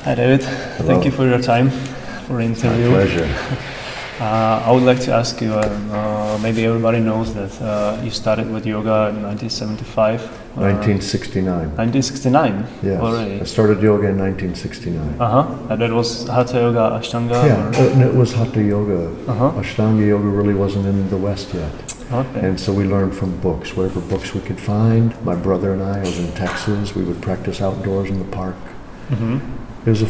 Hi David, Hello. Thank you for your time for the interview. My pleasure. I would like to ask you, maybe everybody knows that you started with yoga in 1975. 1969. 1969? Yes, already. I started yoga in 1969. And that was Hatha Yoga, Ashtanga? Yeah, it was Hatha Yoga. Uh-huh. Ashtanga Yoga really wasn't in the West yet. Okay. And so we learned from books, whatever books we could find. My brother and I was in Texas. We would practice outdoors in the park. Mm-hmm. It was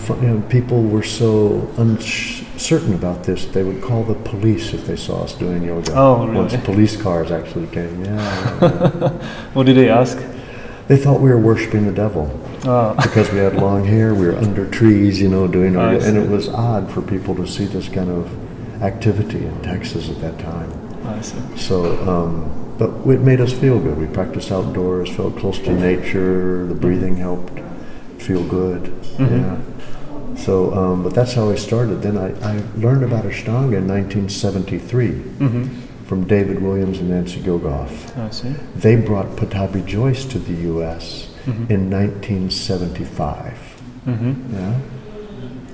people were so uncertain about this, they would call the police if they saw us doing yoga. Oh, really? Once police cars actually came, yeah. What did they ask? They thought we were worshiping the devil. Oh. Because we had long hair, we were under trees, doing yoga. And it see. was odd for people to see this kind of activity in Texas at that time. I see. So, but it made us feel good. We practiced outdoors, felt close to nature, the breathing helped feel good. Mm-hmm. Yeah. So, but that's how I started. Then I learned about Ashtanga in 1973 from David Williams and Nancy Gogoff. I see. They brought Pattabhi Jois to the U.S. in 1975. Mm-hmm. Yeah,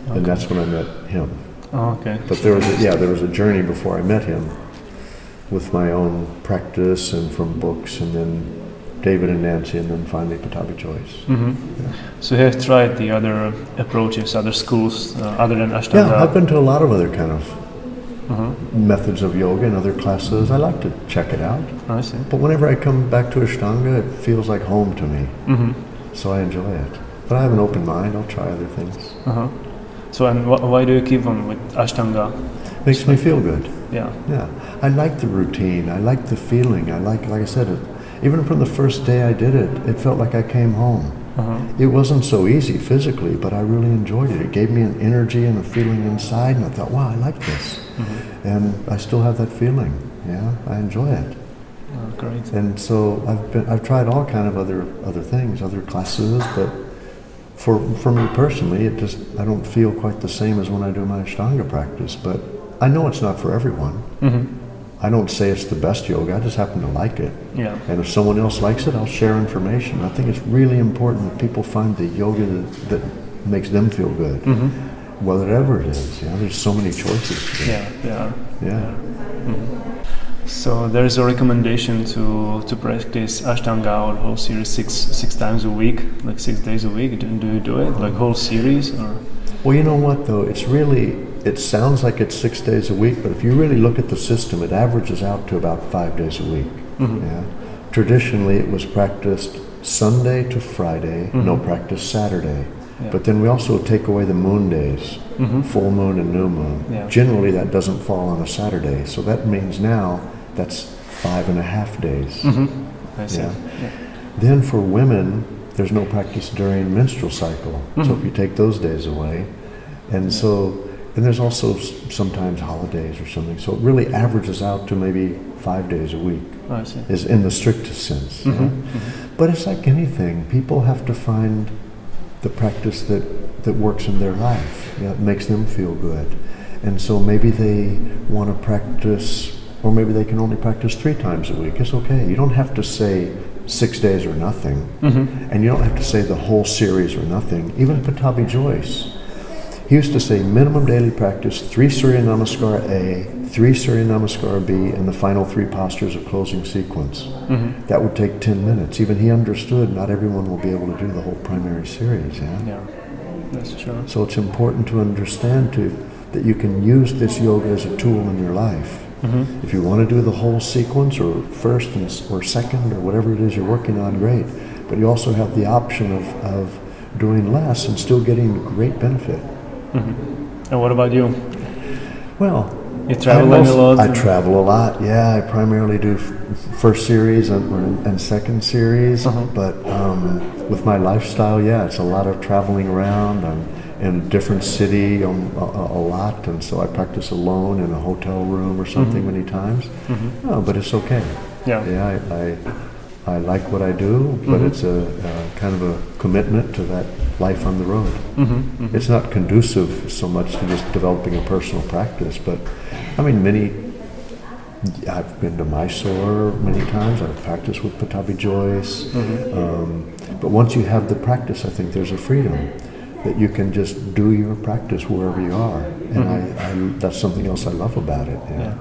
Okay. and that's when I met him. Oh, okay. But there was a journey before I met him, with my own practice and from books, and then David and Nancy, and then finally Pattabhi Jois. Mm-hmm. Yeah. So you have tried the other approaches, other schools, other than Ashtanga? Yeah, I've been to a lot of other kind of methods of yoga and other classes. I like to check it out. I see. But whenever I come back to Ashtanga, it feels like home to me. Mm-hmm. So I enjoy it. But I have an open mind. I'll try other things. Uh-huh. So, and why do you keep on with Ashtanga? Makes me feel good. Yeah. Yeah. I like the routine. I like the feeling. Like I said, even from the first day I did it, it felt like I came home. Uh-huh. It wasn't so easy physically, but I really enjoyed it. It gave me an energy and a feeling inside, and I thought, wow, I like this. Mm-hmm. And I still have that feeling. Yeah, I enjoy it. Oh, great. And so I've tried all kind of other things, other classes, but for me personally, I don't feel quite the same as when I do my Ashtanga practice. But I know it's not for everyone. Mm-hmm. I don't say it's the best yoga, I just happen to like it. Yeah. And if someone else likes it, I'll share information. I think it's really important that people find the yoga that makes them feel good, whatever it is. There's so many choices today. Yeah. Mm-hmm. So there is a recommendation to practice Ashtanga or whole series six times a week, like 6 days a week. Do you do it, like whole series? Or? Well, you know what though, it sounds like it's 6 days a week, but if you really look at the system, it averages out to about 5 days a week. Mm-hmm. Yeah. Traditionally, it was practiced Sunday to Friday, no practice Saturday. Yeah. But then we also take away the moon days, full moon and new moon. Yeah. Generally, that doesn't fall on a Saturday, so that means now that's 5.5 days. Mm-hmm. I see. Yeah. Yeah. Then for women, there's no practice during menstrual cycle. So if you take those days away, and there's also sometimes holidays or something. So it really averages out to maybe 5 days a week. I see. Is in the strictest sense. Yeah? But it's like anything. People have to find the practice that works in their life. It makes them feel good. And so maybe they want to practice, or maybe they can only practice 3 times a week. It's okay. You don't have to say 6 days or nothing. And you don't have to say the whole series or nothing. Even Pattabhi Jois, he used to say minimum daily practice, 3 Surya Namaskar A, 3 Surya Namaskar B, and the final 3 postures of closing sequence. That would take 10 minutes. Even he understood not everyone will be able to do the whole primary series. Yeah, that's true. So it's important to understand that you can use this yoga as a tool in your life. If you want to do the whole sequence, or first or second, or whatever it is you're working on, great. But you also have the option of doing less and still getting great benefit. And what about you? Well, you travel a lot? I travel a lot, yeah. I primarily do first series and second series, but with my lifestyle, yeah, it's a lot of traveling around. I'm in a different city a lot, and so I practice alone in a hotel room or something many times. Oh, but it's okay. Yeah, I like what I do, but it's a kind of a commitment to that life on the road. It's not conducive so much to just developing a personal practice, but I mean, I've been to Mysore many times. I've practiced with Pattabhi Jois. But once you have the practice, I think there's a freedom. that you can just do your practice wherever you are. And that's something else I love about it. Yeah.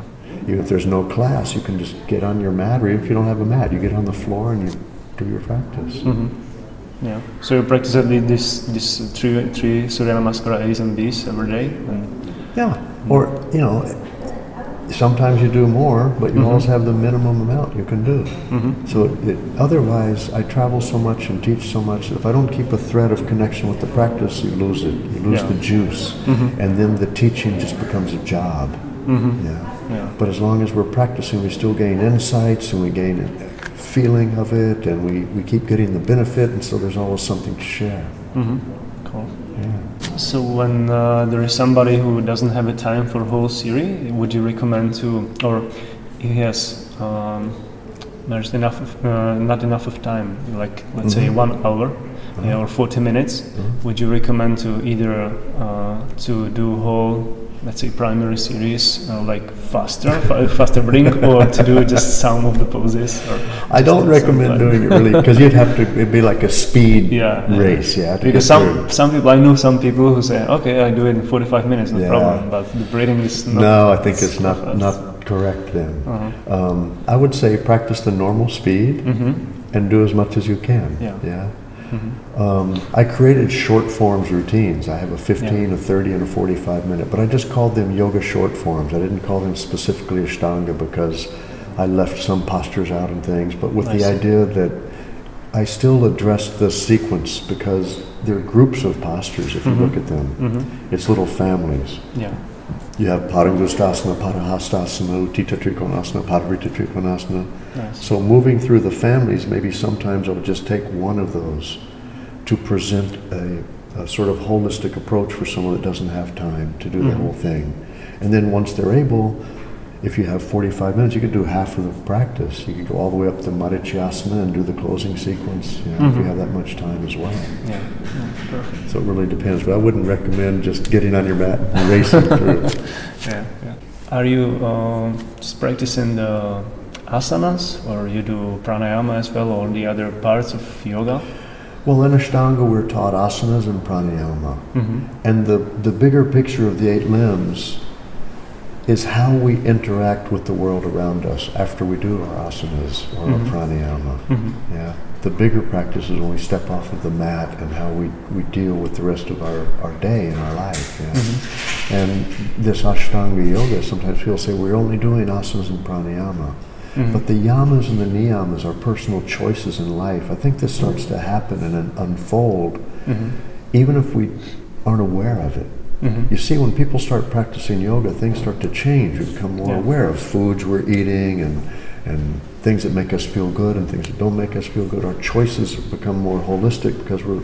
Even if there's no class, you can just get on your mat, or if you don't have a mat, you get on the floor and you do your practice. Yeah. So you practice at least this three Surya Namaskara A's and B's every day? Yeah. Or, you know, sometimes you do more, but you always have the minimum amount you can do. So otherwise, I travel so much and teach so much, if I don't keep a thread of connection with the practice, you lose it. You lose the juice. And then the teaching just becomes a job. But as long as we're practicing, we still gain insights and we gain a feeling of it, and we keep getting the benefit, and so there's always something to share. Cool. Yeah. So when there is somebody who doesn't have a time for a whole series, would you recommend to, or he has there's not enough of time, like let's say 1 hour or 40 minutes, would you recommend to either to do whole, let's say, primary series like faster breathing, or to do just some of the poses? I don't recommend doing it really, because it'd be like a speed race. Because some people, I know some people who say, okay, I do it in 45 minutes, no problem, but the breathing is not. No, I think it's not correct then. I would say practice the normal speed and do as much as you can. I created short forms routines. I have a 15, a 30, and a 45 minute, but I just called them yoga short forms. I didn't call them specifically Ashtanga because I left some postures out and things, but with the idea that I still addressed the sequence, because they're groups of postures if you look at them. It's little families. You have Parangustasana, Parahastasana, Uttita Trikonasana, Parivrtta Trikonasana. So moving through the families, maybe sometimes I'll just take one of those to present a sort of holistic approach for someone that doesn't have time to do the whole thing. And then once they're able, if you have 45 minutes, you could do half of the practice. You could go all the way up to Marichyasana and do the closing sequence, if you have that much time as well. Perfect. So it really depends, but I wouldn't recommend just getting on your mat and racing through. Are you just practicing the asanas, or you do pranayama as well, or the other parts of yoga? Well, in Ashtanga we're taught asanas and pranayama. And the bigger picture of the 8 limbs is how we interact with the world around us after we do our asanas or our pranayama. The bigger practice is when we step off of the mat and how we deal with the rest of our day and our life. And this Ashtanga yoga, sometimes people say we're only doing asanas and pranayama. But the yamas and the niyamas are personal choices in life. I think this starts to happen and unfold even if we aren't aware of it. You see, when people start practicing yoga, things start to change. We become more aware of foods we're eating and things that make us feel good and things that don't make us feel good. Our choices become more holistic because we're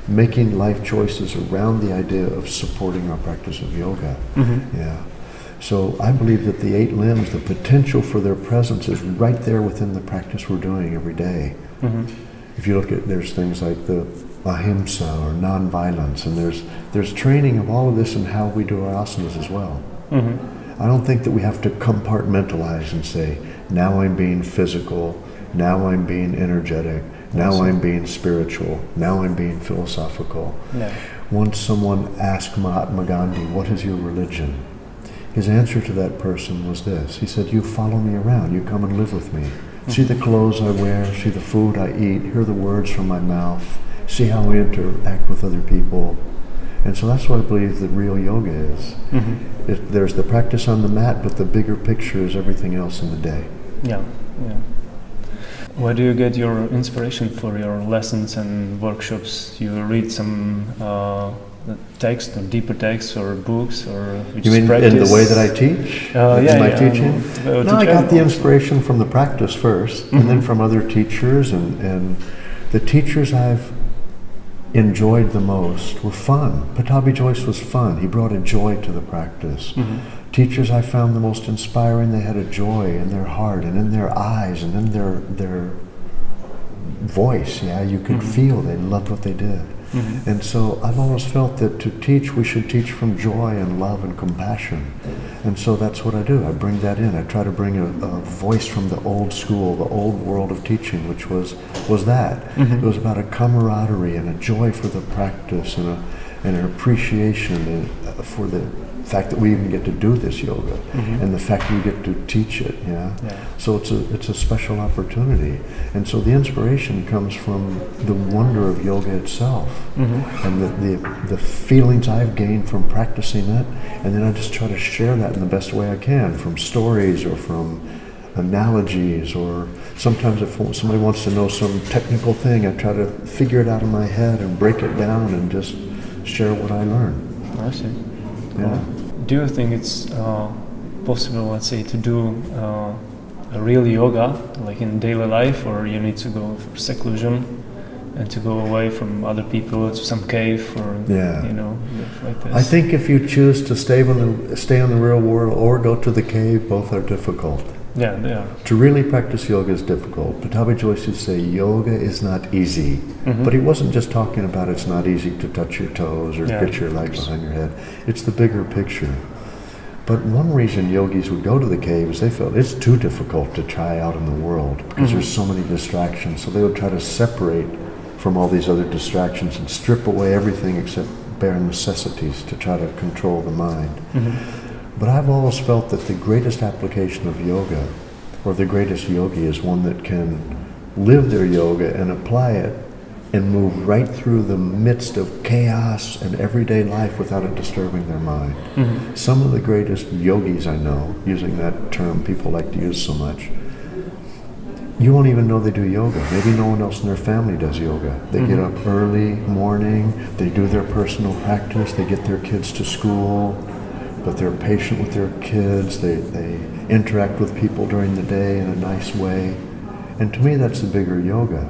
making life choices around the idea of supporting our practice of yoga. So I believe that the 8 limbs, the potential for their presence is right there within the practice we're doing every day. If you look at, there's things like the ahimsa or non-violence, and there's training of all of this in how we do our asanas as well. I don't think that we have to compartmentalize and say, now I'm being physical, now I'm being energetic, now I'm being spiritual, now I'm being philosophical. Once someone asked Mahatma Gandhi, what is your religion? His answer to that person was this. He said, you follow me around, you come and live with me. See the clothes I wear, see the food I eat, hear the words from my mouth, see how I interact with other people. And so that's what I believe the real yoga is. There's the practice on the mat, but the bigger picture is everything else in the day. Where do you get your inspiration for your lessons and workshops? You read some text or deeper texts or books, or you mean practice? In the way that I teach? In my teaching? No, I got the inspiration from the practice first, and then from other teachers, and the teachers I've enjoyed the most were fun. Pattabhi Jois was fun. He brought a joy to the practice. Teachers I found the most inspiring, they had a joy in their heart and in their eyes and in their voice. You could feel they loved what they did. And so I've always felt that to teach, we should teach from joy and love and compassion. And so that's what I do. I bring that in. I try to bring a voice from the old school, the old world of teaching, which was that. It was about a camaraderie and a joy for the practice and and an appreciation for the fact that we even get to do this yoga, and the fact that we get to teach it. So it's a special opportunity, and so the inspiration comes from the wonder of yoga itself, and the feelings I've gained from practicing it, and then I just try to share that in the best way I can, from stories or from analogies, or sometimes if somebody wants to know some technical thing, I try to figure it out in my head and break it down and just share what I learn. I see. Yeah. Do you think it's possible, let's say, to do a real yoga, like in daily life, or you need to go for seclusion and to go away from other people to some cave, or you know, like this? I think if you choose to stay in the real world or go to the cave, both are difficult. Yeah, they are. To really practice yoga is difficult. Pattabhi Jois used to say, yoga is not easy. But he wasn't just talking about it's not easy to touch your toes or get your leg behind your head. It's the bigger picture. But one reason yogis would go to the cave is they felt it's too difficult to try out in the world because there's so many distractions. So they would try to separate from all these other distractions and strip away everything except bare necessities to try to control the mind. But I've always felt that the greatest application of yoga, or the greatest yogi, is one that can live their yoga and apply it and move right through the midst of chaos and everyday life without it disturbing their mind. Some of the greatest yogis I know, using that term people like to use so much, you won't even know they do yoga. Maybe no one else in their family does yoga. They get up early morning, they do their personal practice, they get their kids to school, but they're patient with their kids, they interact with people during the day in a nice way. And to me, that's the bigger yoga.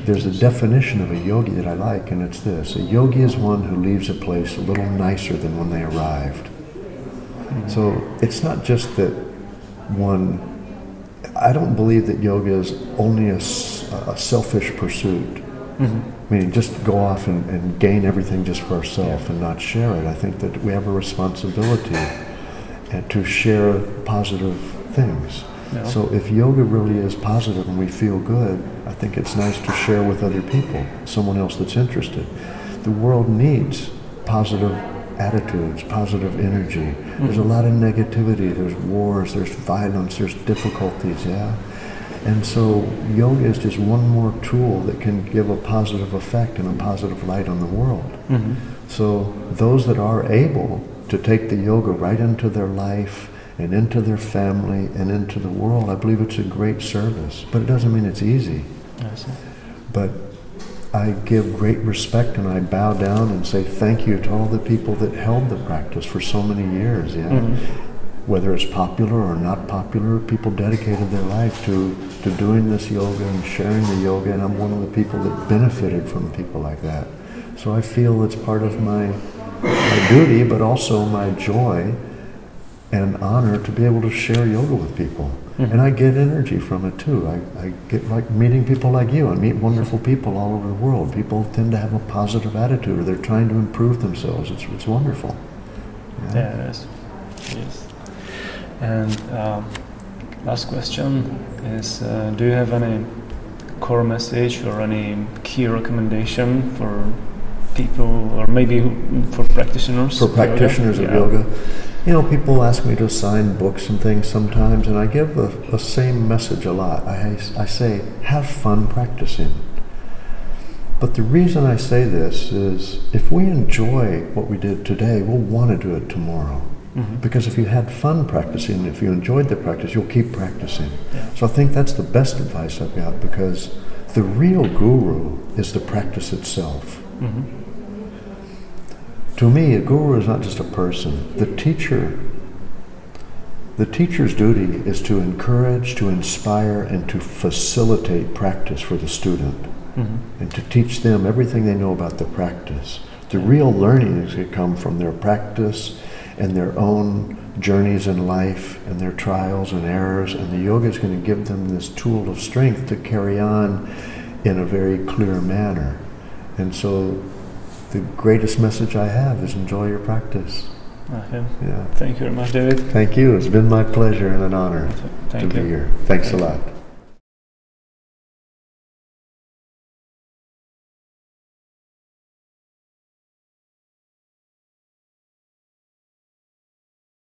There's a definition of a yogi that I like, and it's this. A yogi is one who leaves a place a little nicer than when they arrived. So it's not just that one, I don't believe that yoga is only a selfish pursuit. Meaning just go off and gain everything just for ourselves and not share it. I think that we have a responsibility to share positive things. So if yoga really is positive and we feel good, I think it's nice to share with other people, someone else that's interested. The world needs positive attitudes, positive energy. There's a lot of negativity, there's wars, there's violence, there's difficulties, And so yoga is just one more tool that can give a positive effect and a positive light on the world. So those that are able to take the yoga right into their life and into their family and into the world, I believe it's a great service. But it doesn't mean it's easy. I see. But I give great respect and I bow down and say thank you to all the people that held the practice for so many years. Whether it's popular or not popular, people dedicated their life to doing this yoga and sharing the yoga, and I'm one of the people that benefited from people like that. So I feel it's part of my duty, but also my joy and honor to be able to share yoga with people. And I get energy from it too. I get like meeting people like you. I meet wonderful people all over the world. People tend to have a positive attitude, or they're trying to improve themselves. It's wonderful. Yeah, it is. Yes. And last question is, do you have any core message or any key recommendation for people, or maybe for practitioners? For practitioners of yoga? You know, people ask me to sign books and things sometimes, and I give the same message a lot. I say, have fun practicing. But the reason I say this is, if we enjoy what we did today, we'll want to do it tomorrow. Because if you had fun practicing, if you enjoyed the practice, you'll keep practicing. So I think that's the best advice I've got, because the real guru is the practice itself. To me, a guru is not just a person. The teacher's duty is to encourage, to inspire, and to facilitate practice for the student, and to teach them everything they know about the practice. The real learning is going to come from their practice and their own journeys in life and their trials and errors, and the yoga is going to give them this tool of strength to carry on in a very clear manner. And so the greatest message I have is enjoy your practice. Okay. Thank you very much, David. Thank you. It's been my pleasure and an honor to be here. Thanks a lot.